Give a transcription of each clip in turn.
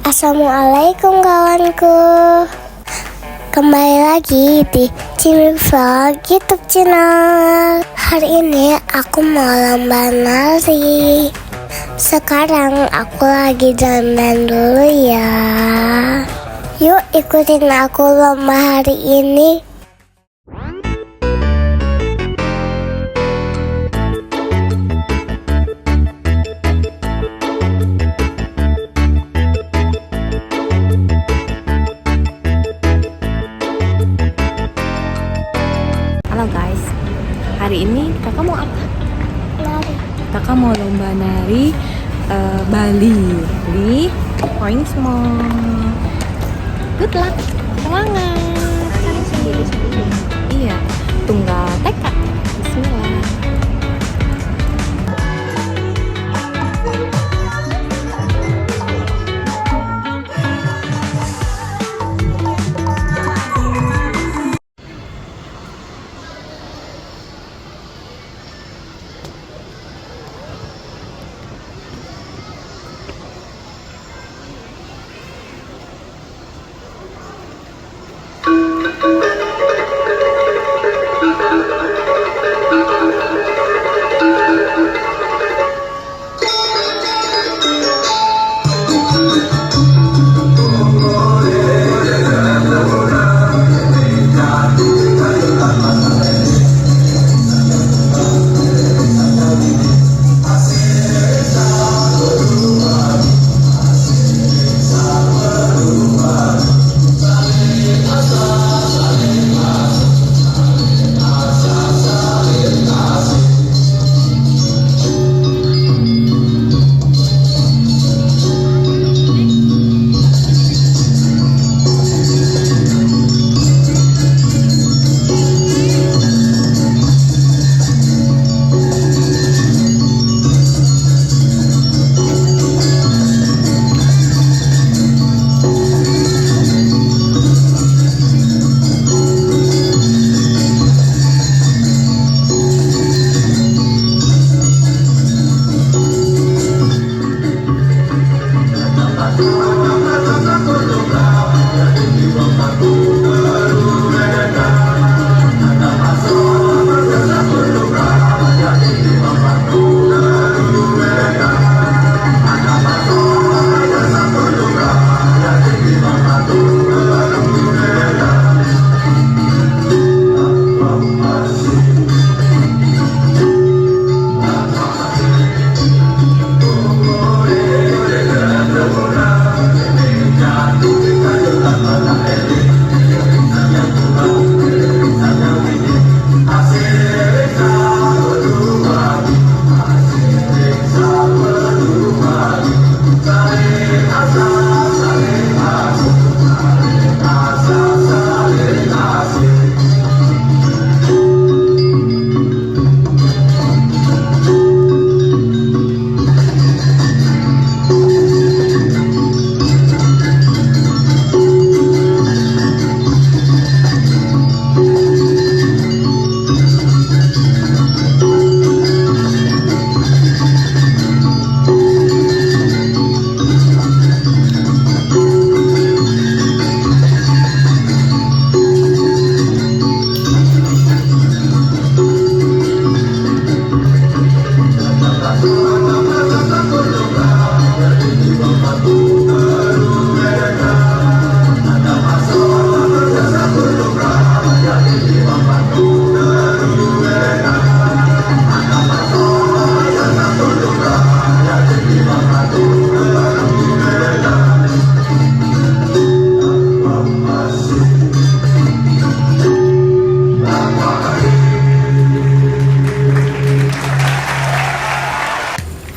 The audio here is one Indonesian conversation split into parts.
Assalamualaikum kawanku. Kembali lagi di Cimi Vlog YouTube channel. Hari ini aku mau lomba nari. Sekarang aku lagi dandan dulu ya. Yuk ikutin aku lomba hari ini. Halo guys, hari ini kakak mau apa? Nari. Kakak mau lomba nari Bali di Point Small. Good luck, semangat. Iya, tunggal TK. Bismillah.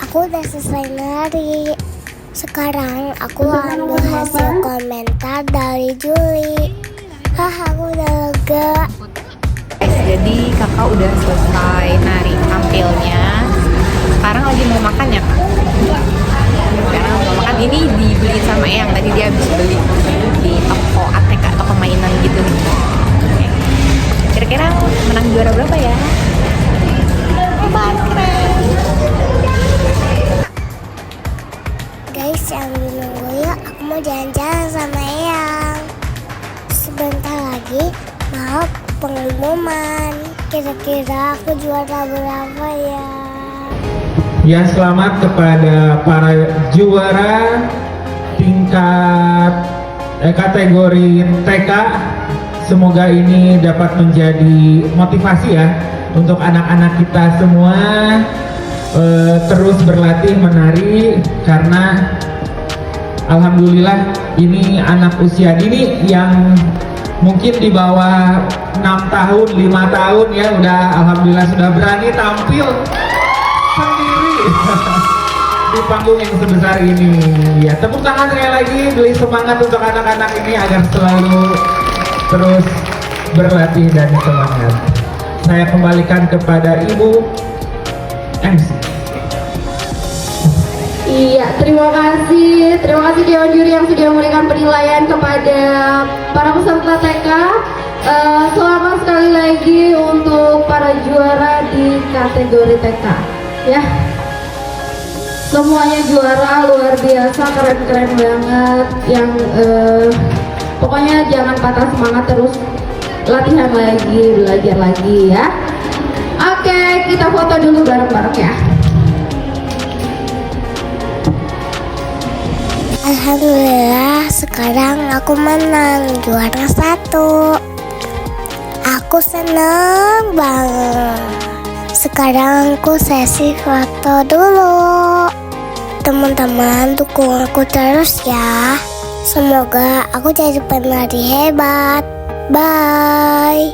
Aku udah selesai nari. Sekarang aku ambil hasil komentar dari Juli. Aku udah lega. Jadi kakak udah selesai nari tampilnya. Sekarang lagi mau makan ya kak? Sekarang mau makan, ini dibeli sama Eyang. Tadi dia habis beli di toko ATK, toko mainan gitu. Oke. Kira-kira menang juara berapa ya? Guys, sambil nunggu ya, aku mau jalan-jalan sama Eyang. Sebentar lagi mau pengumuman. Kira-kira aku juara berapa ya? Ya, selamat kepada para juara tingkat kategori TK. Semoga ini dapat menjadi motivasi ya untuk anak-anak kita semua terus berlatih menari, karena alhamdulillah ini anak usia dini yang mungkin di bawah 6 tahun, 5 tahun ya udah alhamdulillah sudah berani tampil sendiri di panggung yang sebesar ini. Ya, tepuk tangan sekali lagi, beri semangat untuk anak-anak ini agar selalu terus berlatih dan semangat. Saya kembalikan kepada Ibu MC. Iya, terima kasih Dewan Juri yang sudah memberikan penilaian kepada para peserta TK. Selamat sekali lagi untuk para juara di kategori TK. Ya, semuanya juara luar biasa, keren-keren banget. Yang pokoknya jangan patah semangat, terus latihan lagi, belajar lagi ya. Oke, kita foto dulu bareng-bareng ya. Alhamdulillah, sekarang aku menang juara 1. Aku seneng banget. Sekarang aku sesi foto dulu. Teman-teman, dukung aku terus ya. Semoga aku jadi penari hebat. Bye.